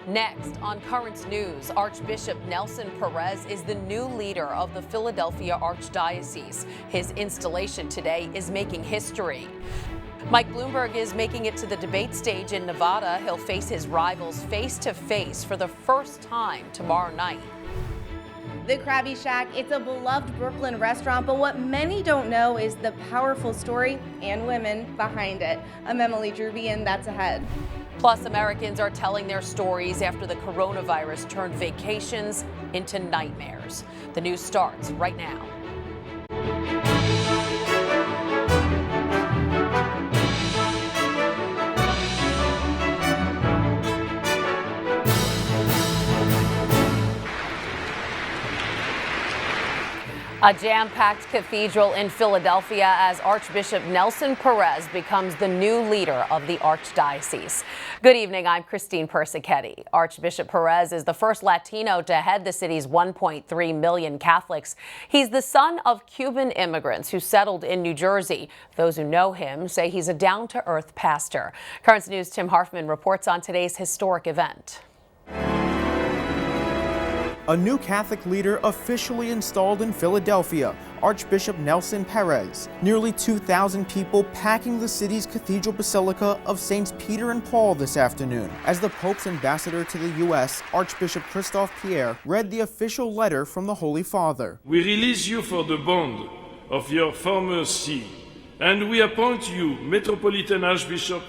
Next on Currents News, Archbishop Nelson Perez is the new leader of the Philadelphia Archdiocese. His installation today is making history. Mike Bloomberg is making it to the debate stage in Nevada. He'll face his rivals face to face for the first time tomorrow night. The Krabby Shack, it's a beloved Brooklyn restaurant, but what many don't know is the powerful story and women behind it. I'm Emily Drewby, and that's ahead. Plus, Americans are telling their stories after the coronavirus turned vacations into nightmares. The news starts right now. A jam-packed cathedral in Philadelphia as Archbishop Nelson Perez becomes the new leader of the Archdiocese. Good evening, I'm Christine Persichetti. Archbishop Perez is the first Latino to head the city's 1.3 million Catholics. He's the son of Cuban immigrants who settled in New Jersey. Those who know him say he's a down-to-earth pastor. Currents News' Tim Harfman reports on today's historic event. A new Catholic leader officially installed in Philadelphia, Archbishop Nelson Perez. Nearly 2,000 people packing the city's Cathedral Basilica of Saints Peter and Paul this afternoon. As the Pope's ambassador to the U.S., Archbishop Christophe Pierre read the official letter from the Holy Father. We release you for the bond of your former see, and we appoint you Metropolitan Archbishop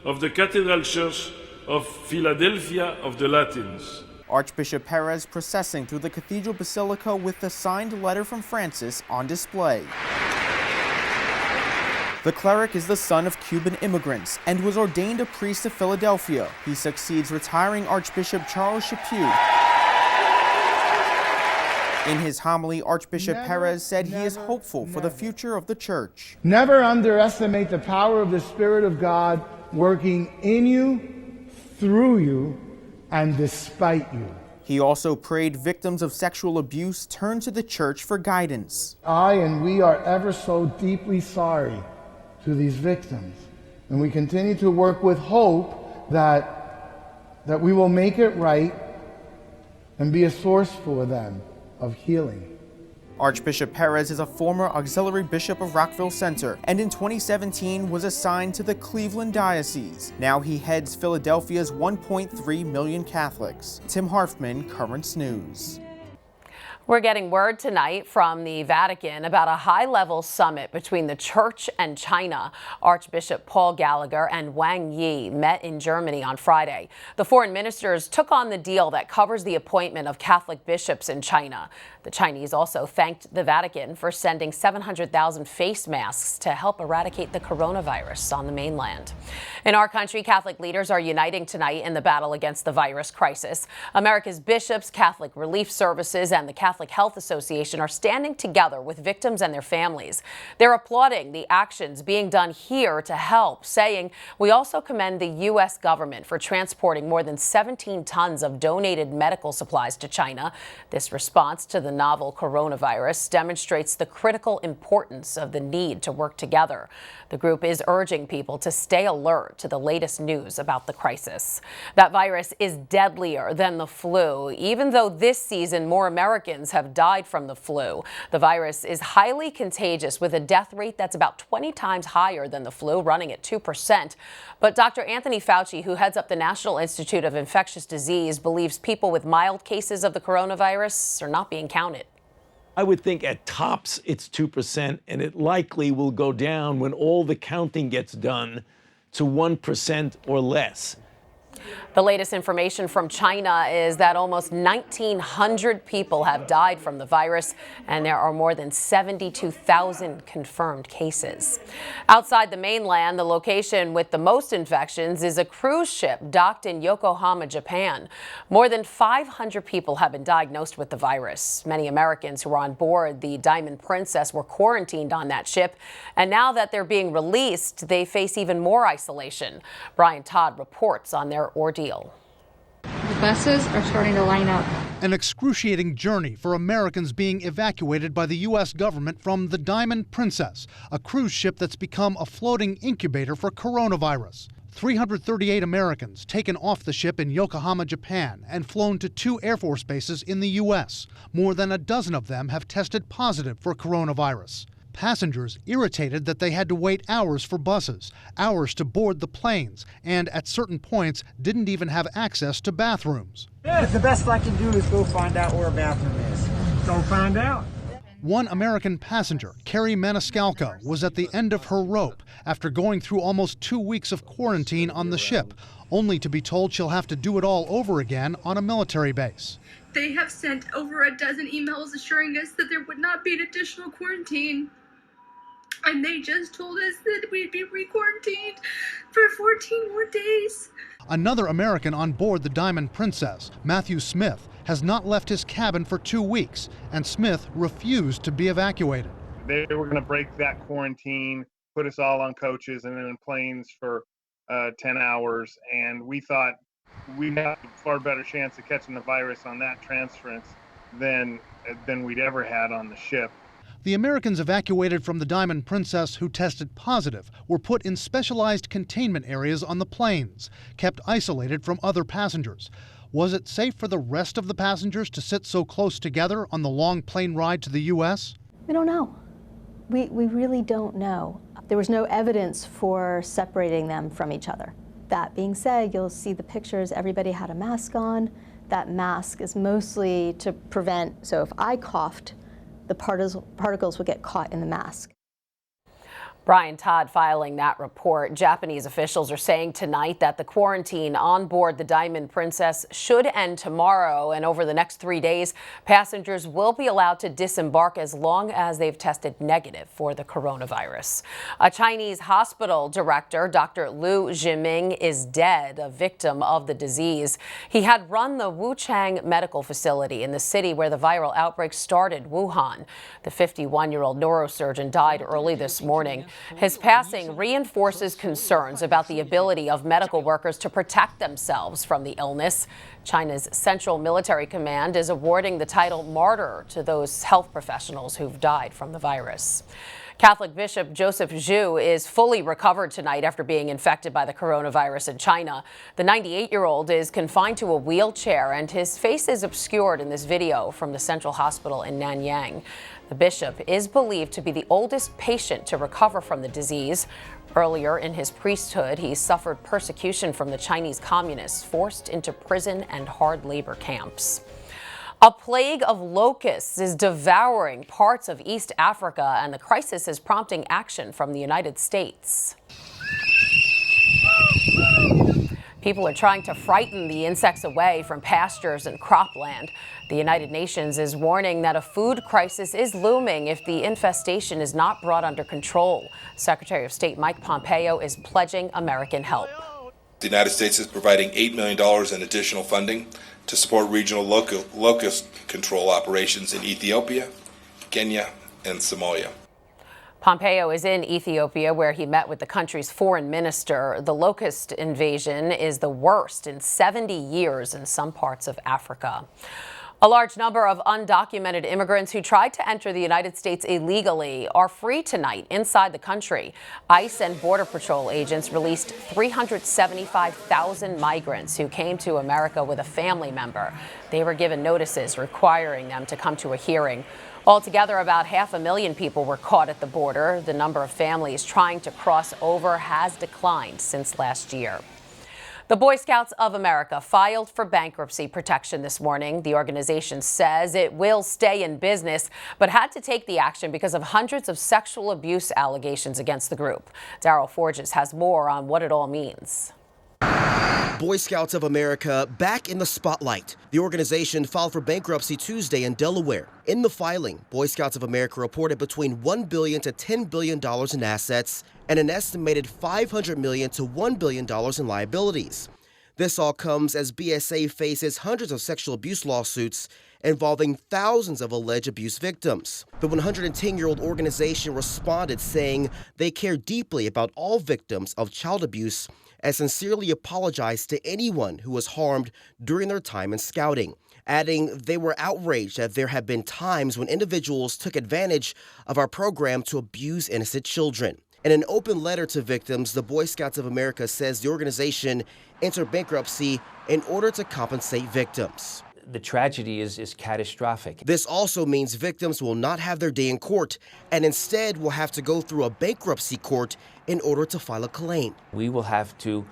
of the Cathedral Church of Philadelphia of the Latins. Archbishop Perez processing through the Cathedral Basilica with the signed letter from Francis on display. The cleric is the son of Cuban immigrants and was ordained a priest of Philadelphia. He succeeds retiring Archbishop Charles Chaput. In his homily, Archbishop Perez said he is hopeful for the future of the church. Never underestimate the power of the Spirit of God working in you, through you, and despite you. He also prayed victims of sexual abuse turn to the church for guidance. I and we are ever so deeply sorry to these victims, and we continue to work with hope that we will make it right and be a source for them of healing. Archbishop Perez is a former auxiliary bishop of Rockville Center and in 2017 was assigned to the Cleveland Diocese. Now he heads Philadelphia's 1.3 million Catholics. Tim Harfman, Currents News. We're getting word tonight from the Vatican about a high-level summit between the Church and China. Archbishop Paul Gallagher and Wang Yi met in Germany on Friday. The foreign ministers took on the deal that covers the appointment of Catholic bishops in China. The Chinese also thanked the Vatican for sending 700,000 face masks to help eradicate the coronavirus on the mainland. In our country, Catholic leaders are uniting tonight in the battle against the virus crisis. America's bishops, Catholic Relief Services, and the Catholic Health Association are standing together with victims and their families. They're applauding the actions being done here to help, saying, "We also commend the U.S. government for transporting more than 17 tons of donated medical supplies to China. This response to the novel coronavirus demonstrates the critical importance of the need to work together." The group is urging people to stay alert to the latest news about the crisis. That virus is deadlier than the flu. Even though this season more Americans have died from the flu, the virus is highly contagious with a death rate that's about 20 times higher than the flu, running at 2%. But Dr. Anthony Fauci, who heads up the National Institute of Infectious Disease, believes people with mild cases of the coronavirus are not being counted. I would think at tops it's 2%, and it likely will go down when all the counting gets done to 1% or less. The latest information from China is that almost 1,900 people have died from the virus, and there are more than 72,000 confirmed cases. Outside the mainland, the location with the most infections is a cruise ship docked in Yokohama, Japan. More than 500 people have been diagnosed with the virus. Many Americans who were on board the Diamond Princess were quarantined on that ship, and now that they're being released, they face even more isolation. Brian Todd reports on their ordeal. The buses are starting to line up. An excruciating journey for Americans being evacuated by the U.S. government from the Diamond Princess, a cruise ship that's become a floating incubator for coronavirus. 338 Americans taken off the ship in Yokohama, Japan, and flown to 2 Air Force bases in the U.S. More than a dozen of them have tested positive for coronavirus. Passengers irritated that they had to wait hours for buses, hours to board the planes, and at certain points didn't even have access to bathrooms. Yeah, the best I can do is go find out where a bathroom is. Go find out. One American passenger, Carrie Maniscalco, was at the end of her rope after going through almost 2 weeks of quarantine on the ship, only to be told she'll have to do it all over again on a military base. They have sent over a dozen emails assuring us that there would not be an additional quarantine. And they just told us that we'd be re-quarantined for 14 more days. Another American on board the Diamond Princess, Matthew Smith, has not left his cabin for 2 weeks, and Smith refused to be evacuated. They were going to break that quarantine, put us all on coaches and then in planes for 10 hours, and we thought we'd have a far better chance of catching the virus on that transference than we'd ever had on the ship. The Americans evacuated from the Diamond Princess who tested positive were put in specialized containment areas on the planes, kept isolated from other passengers. Was it safe for the rest of the passengers to sit so close together on the long plane ride to the U.S.? We don't know. We really don't know. There was no evidence for separating them from each other. That being said, you'll see the pictures, everybody had a mask on. That mask is mostly to prevent, so if I coughed, the particles would get caught in the mask. Brian Todd filing that report. Japanese officials are saying tonight that the quarantine on board the Diamond Princess should end tomorrow, and over the next 3 days, passengers will be allowed to disembark as long as they've tested negative for the coronavirus. A Chinese hospital director, Dr. Liu Zhiming, is dead, a victim of the disease. He had run the Wuchang Medical Facility in the city where the viral outbreak started, Wuhan. The 51-year-old neurosurgeon died early this morning. His passing reinforces concerns about the ability of medical workers to protect themselves from the illness. China's Central Military Command is awarding the title Martyr to those health professionals who've died from the virus. Catholic Bishop Joseph Zhu is fully recovered tonight after being infected by the coronavirus in China. The 98-year-old is confined to a wheelchair, and his face is obscured in this video from the Central Hospital in Nanyang. The bishop is believed to be the oldest patient to recover from the disease. Earlier in his priesthood, he suffered persecution from the Chinese communists, forced into prison and hard labor camps. A plague of locusts is devouring parts of East Africa, and the crisis is prompting action from the United States. People are trying to frighten the insects away from pastures and cropland. The United Nations is warning that a food crisis is looming if the infestation is not brought under control. Secretary of State Mike Pompeo is pledging American help. The United States is providing $8 million in additional funding to support regional locust control operations in Ethiopia, Kenya, and Somalia. Pompeo is in Ethiopia, where he met with the country's foreign minister. The locust invasion is the worst in 70 years in some parts of Africa. A large number of undocumented immigrants who tried to enter the United States illegally are free tonight inside the country. ICE and Border Patrol agents released 375,000 migrants who came to America with a family member. They were given notices requiring them to come to a hearing. Altogether, about 500,000 people were caught at the border. The number of families trying to cross over has declined since last year. The Boy Scouts of America filed for bankruptcy protection this morning. The organization says it will stay in business, but had to take the action because of hundreds of sexual abuse allegations against the group. Darryl Forges has more on what it all means. Boy Scouts of America back in the spotlight. The organization filed for bankruptcy Tuesday in Delaware. In the filing, Boy Scouts of America reported between $1 billion to $10 billion in assets and an estimated $500 million to $1 billion in liabilities. This all comes as BSA faces hundreds of sexual abuse lawsuits involving thousands of alleged abuse victims. The 110-year-old organization responded saying they care deeply about all victims of child abuse and sincerely apologized to anyone who was harmed during their time in scouting, adding they were outraged that there have been times when individuals took advantage of our program to abuse innocent children. In an open letter to victims, the Boy Scouts of America says the organization entered bankruptcy in order to compensate victims. The tragedy is catastrophic. This also means victims will not have their day in court and instead will have to go through a bankruptcy court in order to file a claim. We will have to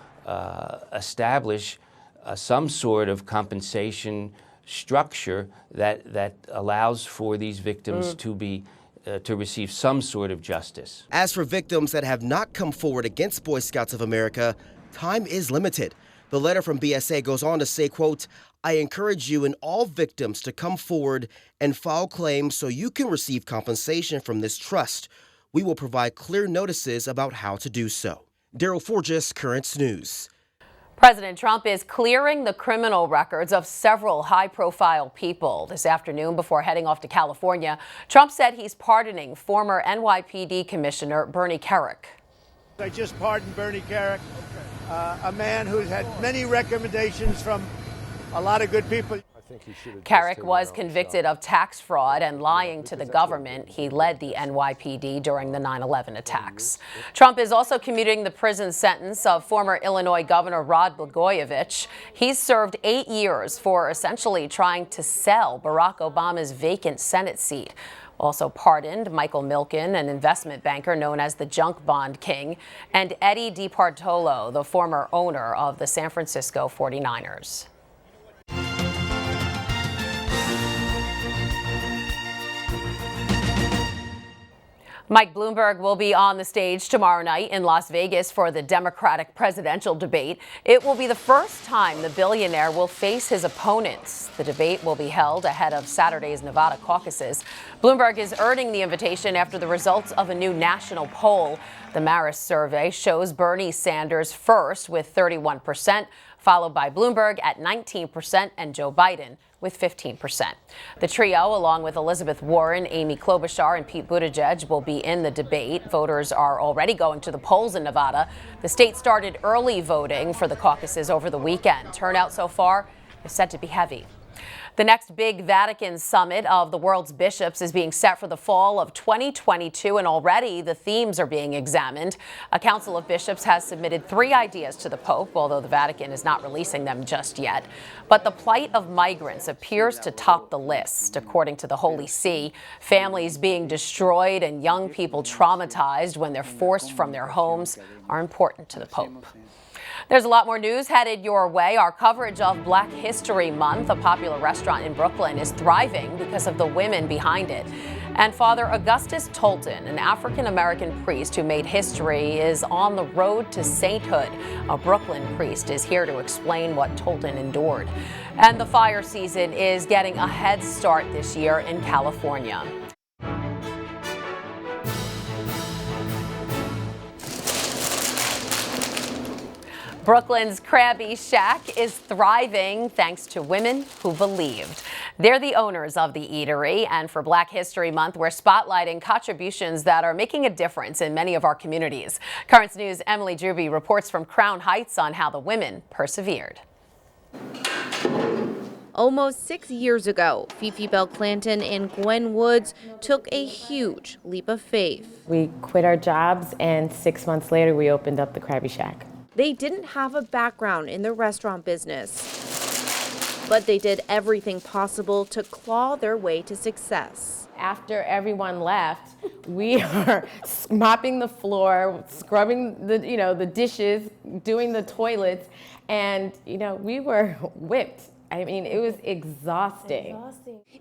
establish some sort of compensation structure that allows for these victims to receive some sort of justice. As for victims that have not come forward against Boy Scouts of America, time is limited. The letter from BSA goes on to say, quote, "I encourage you and all victims to come forward and file claims so you can receive compensation from this trust. We will provide clear notices about how to do so." Daryl Forges, Currents News. President Trump is clearing the criminal records of several high-profile people. This afternoon, before heading off to California, Trump said he's pardoning former NYPD Commissioner Bernie Kerik. I just pardoned Bernie Kerik, a man who's had many recommendations from a lot of good people. Kerik was convicted of tax fraud and lying to the government. He led the NYPD during the 9/11 attacks. Trump is also commuting the prison sentence of former Illinois Governor Rod Blagojevich. He's served 8 years for essentially trying to sell Barack Obama's vacant Senate seat. Also pardoned Michael Milken, an investment banker known as the Junk Bond King, and Eddie DiPartolo, the former owner of the San Francisco 49ers. Mike Bloomberg will be on the stage tomorrow night in Las Vegas for the Democratic presidential debate. It will be the first time the billionaire will face his opponents. The debate will be held ahead of Saturday's Nevada caucuses. Bloomberg is earning the invitation after the results of a new national poll. The Marist survey shows Bernie Sanders first with 31%, followed by Bloomberg at 19% and Joe Biden with 15%. The trio, along with Elizabeth Warren, Amy Klobuchar, and Pete Buttigieg, will be in the debate. Voters are already going to the polls in Nevada. The state started early voting for the caucuses over the weekend. Turnout so far is said to be heavy. The next big Vatican summit of the world's bishops is being set for the fall of 2022, and already the themes are being examined. A council of bishops has submitted 3 ideas to the Pope, although the Vatican is not releasing them just yet. But the plight of migrants appears to top the list. According to the Holy See, families being destroyed and young people traumatized when they're forced from their homes are important to the Pope. There's a lot more news headed your way. Our coverage of Black History Month, a popular restaurant in Brooklyn, is thriving because of the women behind it. And Father Augustus Tolton, an African-American priest who made history, is on the road to sainthood. A Brooklyn priest is here to explain what Tolton endured. And the fire season is getting a head start this year in California. Brooklyn's Krabby Shack is thriving thanks to women who believed. They're the owners of the eatery, and for Black History Month, we're spotlighting contributions that are making a difference in many of our communities. Currents News' Emily Druby reports from Crown Heights on how the women persevered. Almost 6 years ago, Fifi Bell Clanton and Gwen Woods took a huge leap of faith. We quit our jobs, and 6 months later, we opened up the Krabby Shack. They didn't have a background in the restaurant business, but they did everything possible to claw their way to success. After everyone left, we are mopping the floor, scrubbing the dishes, doing the toilets, and we were whipped. I mean, it was exhausting.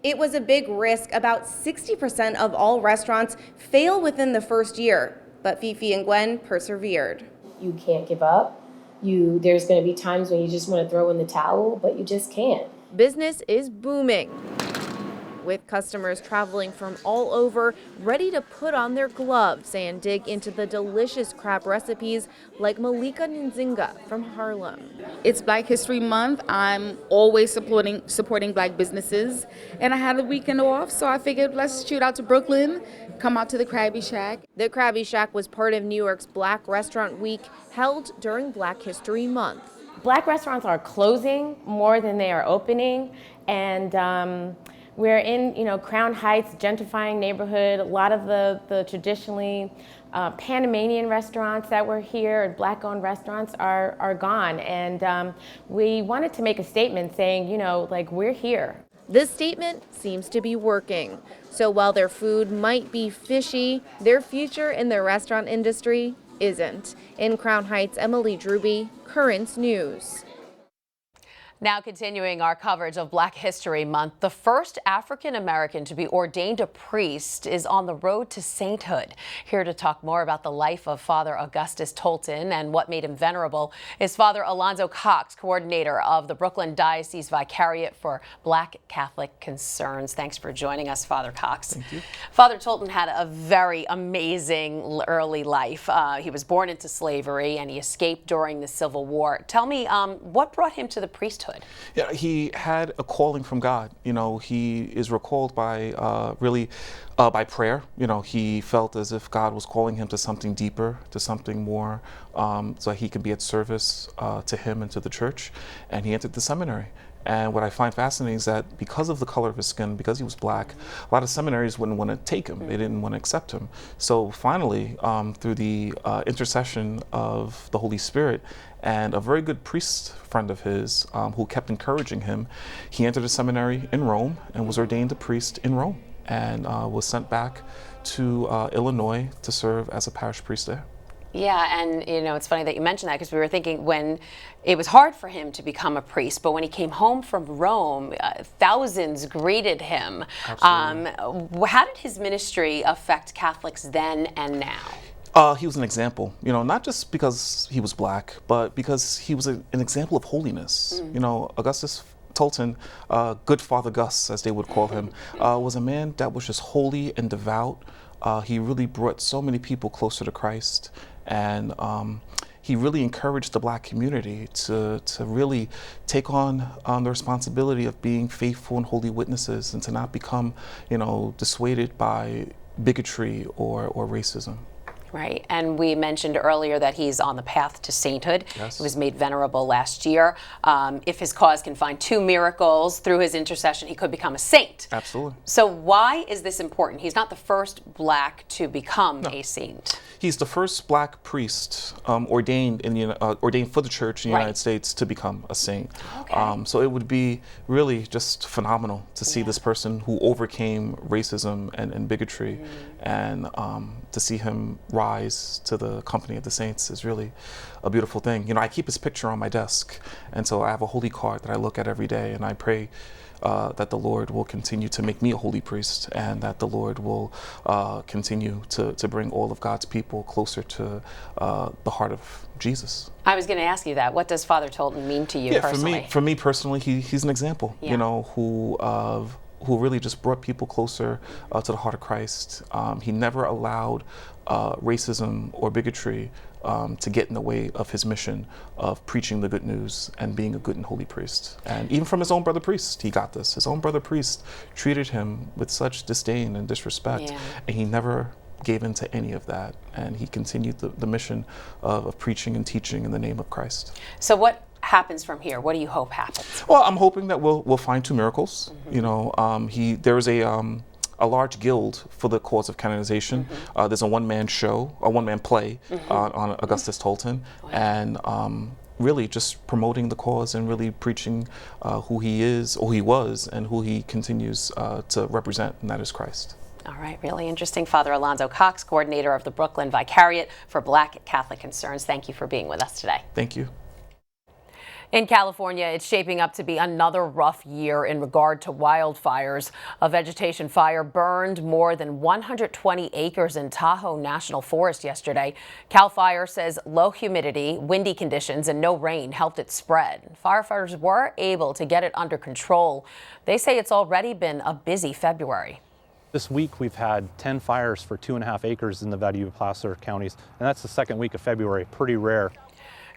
It was a big risk. About 60% of all restaurants fail within the first year, but Fifi and Gwen persevered. You can't give up. There's going to be times when you just want to throw in the towel, but you just can't. Business is booming, with customers traveling from all over, ready to put on their gloves and dig into the delicious crab recipes like Malika Nzinga from Harlem. It's Black History Month. I'm always supporting Black businesses, and I had the weekend off, so I figured let's shoot out to Brooklyn, come out to the Krabby Shack. The Krabby Shack was part of New York's Black Restaurant Week, held during Black History Month. Black restaurants are closing more than they are opening, and We're in, Crown Heights, gentrifying neighborhood. A lot of the traditionally Panamanian restaurants that were here, Black-owned restaurants, are gone. And we wanted to make a statement saying, we're here. This statement seems to be working. So while their food might be fishy, their future in the restaurant industry isn't. In Crown Heights, Emily Druby, Currents News. Now continuing our coverage of Black History Month, the first African American to be ordained a priest is on the road to sainthood. Here to talk more about the life of Father Augustus Tolton and what made him venerable is Father Alonzo Cox, coordinator of the Brooklyn Diocese Vicariate for Black Catholic Concerns. Thanks for joining us, Father Cox. Thank you. Father Tolton had a very amazing early life. He was born into slavery and he escaped during the Civil War. Tell me, what brought him to the priesthood? Yeah, he had a calling from God. He is recalled by by prayer. He felt as if God was calling him to something deeper, to something more, so he could be at service to him and to the church. And he entered the seminary. And what I find fascinating is that because of the color of his skin, because he was Black, a lot of seminaries wouldn't want to take him. They didn't want to accept him. So finally, through the intercession of the Holy Spirit and a very good priest friend of his who kept encouraging him, he entered a seminary in Rome and was ordained a priest in Rome and was sent back to Illinois to serve as a parish priest there. Yeah, and it's funny that you mentioned that because we were thinking when it was hard for him to become a priest, but when he came home from Rome, thousands greeted him. How did his ministry affect Catholics then and now? He was an example, not just because he was Black, but because he was an example of holiness. Augustus Tolton, good Father Gus, as they would call him, was a man that was just holy and devout. He really brought so many people closer to Christ. And he really encouraged the Black community to really take on the responsibility of being faithful and holy witnesses and to not become, dissuaded by bigotry or racism. Right, and we mentioned earlier that he's on the path to sainthood. Yes. He was made venerable last year. If his cause can find 2 miracles through his intercession, he could become a saint. Absolutely. So why is this important? He's not the first Black to become a saint. He's the first Black priest ordained for the church in the United States to become a saint. Okay. So it would be really just phenomenal to see this person who overcame racism and bigotry, and to see him rise to the company of the saints is really a beautiful thing. I keep his picture on my desk, and so I have a holy card that I look at every day, and I pray that the Lord will continue to make me a holy priest, and that the Lord will continue to bring all of God's people closer to the heart of Jesus. I was going to ask you that. What does Father Tolton mean to you personally? For me personally, he's an example, who really just brought people closer to the heart of Christ. He never allowed racism or bigotry to get in the way of his mission of preaching the good news and being a good and holy priest. And even from his own brother priest, he got this. His own brother priest treated him with such disdain and disrespect, and he never gave in to any of that. And he continued the mission of preaching and teaching in the name of Christ. So what happens from here? What do you hope happens? Well, I'm hoping that we'll find 2 miracles. There is a large guild for the cause of canonization. There's a one-man play on Augustus Tolton, and really just promoting the cause and really preaching who he is, or he was, and who he continues to represent, and that is Christ. All right, really interesting. Father Alonzo Cox, coordinator of the Brooklyn Vicariate for Black Catholic Concerns. Thank you for being with us today. Thank you. In California, it's shaping up to be another rough year in regard to wildfires. A vegetation fire burned more than 120 acres in Tahoe National Forest yesterday. CAL FIRE says low humidity, windy conditions, and no rain helped it spread. Firefighters were able to get it under control. They say it's already been a busy February. This week, we've had 10 fires for 2.5 acres in the Vallejo Placer counties, and that's the second week of February, pretty rare.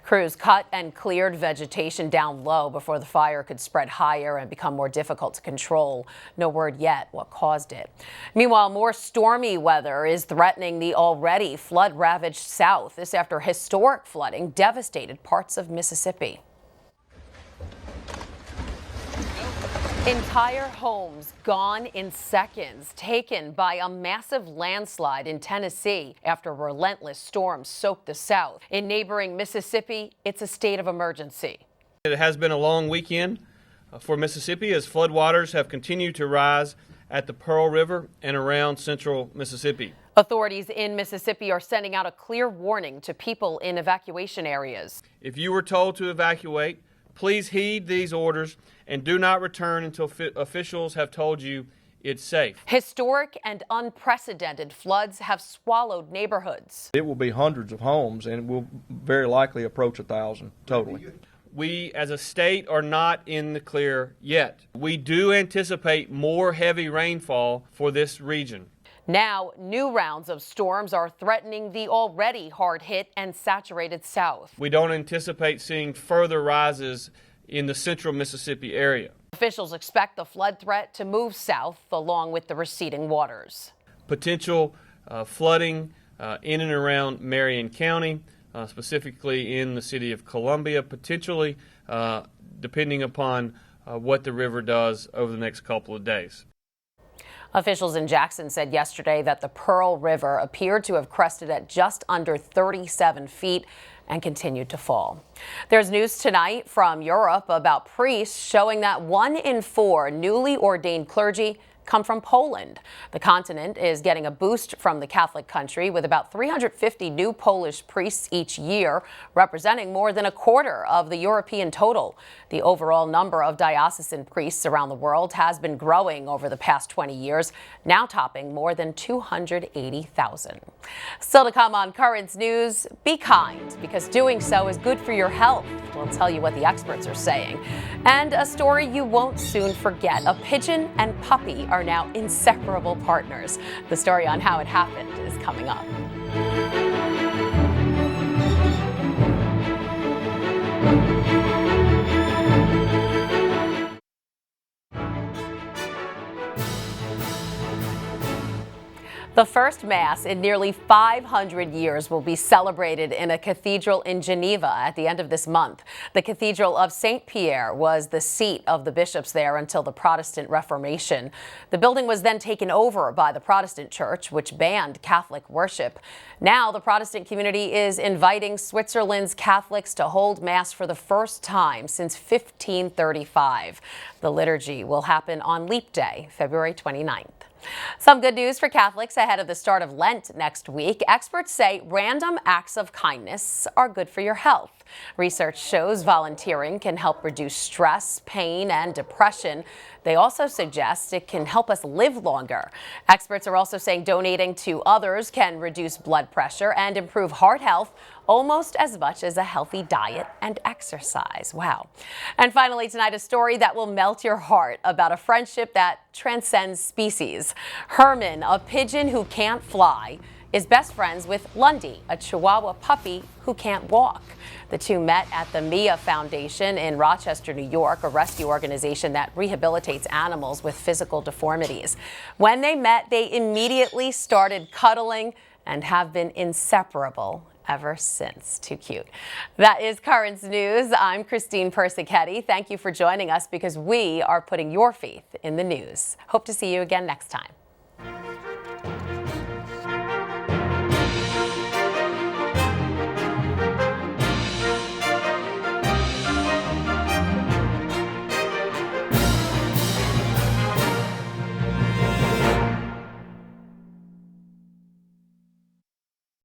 Crews cut and cleared vegetation down low before the fire could spread higher and become more difficult to control. No word yet what caused it. Meanwhile, more stormy weather is threatening the already flood-ravaged South. This after historic flooding devastated parts of Mississippi. Entire homes gone in seconds, taken by a massive landslide in Tennessee after relentless storms soaked the South. In neighboring Mississippi, it's a state of emergency. It has been a long weekend for Mississippi as floodwaters have continued to rise at the Pearl River and around central Mississippi. Authorities in Mississippi are sending out a clear warning to people in evacuation areas. If you were told to evacuate, please heed these orders and do not return until officials have told you it's safe. Historic and unprecedented floods have swallowed neighborhoods. It will be hundreds of homes and will very likely approach 1,000 totally. We as a state are not in the clear yet. We do anticipate more heavy rainfall for this region. Now, new rounds of storms are threatening the already hard-hit and saturated South. We don't anticipate seeing further rises in the central Mississippi area. Officials expect the flood threat to move south along with the receding waters. Potential flooding in and around Marion County, specifically in the city of Columbia, potentially depending upon what the river does over the next couple of days. Officials in Jackson said yesterday that the Pearl River appeared to have crested at just under 37 feet and continued to fall. There's news tonight from Europe about priests showing that 1 in 4 newly ordained clergy come from Poland. The continent is getting a boost from the Catholic country with about 350 new Polish priests each year, representing more than a quarter of the European total. The overall number of diocesan priests around the world has been growing over the past 20 years, now topping more than 280,000. Still to come on Currents News, be kind, because doing so is good for your health. We'll tell you what the experts are saying. And a story you won't soon forget. A pigeon and puppy are now inseparable partners. The story on how it happened is coming up. The first Mass in nearly 500 years will be celebrated in a cathedral in Geneva at the end of this month. The Cathedral of St. Pierre was the seat of the bishops there until the Protestant Reformation. The building was then taken over by the Protestant Church, which banned Catholic worship. Now the Protestant community is inviting Switzerland's Catholics to hold Mass for the first time since 1535. The liturgy will happen on Leap Day, February 29th. Some good news for Catholics ahead of the start of Lent next week. Experts say random acts of kindness are good for your health. Research shows volunteering can help reduce stress, pain, and depression. They also suggest it can help us live longer. Experts are also saying donating to others can reduce blood pressure and improve heart health almost as much as a healthy diet and exercise. Wow. And finally tonight, a story that will melt your heart about a friendship that transcends species. Herman, a pigeon who can't fly, is best friends with Lundy, a Chihuahua puppy who can't walk. The two met at the Mia Foundation in Rochester, New York, a rescue organization that rehabilitates animals with physical deformities. When they met, they immediately started cuddling and have been inseparable ever since. Too cute. That is Currents News. I'm Christine Persichetti. Thank you for joining us because we are putting your faith in the news. Hope to see you again next time.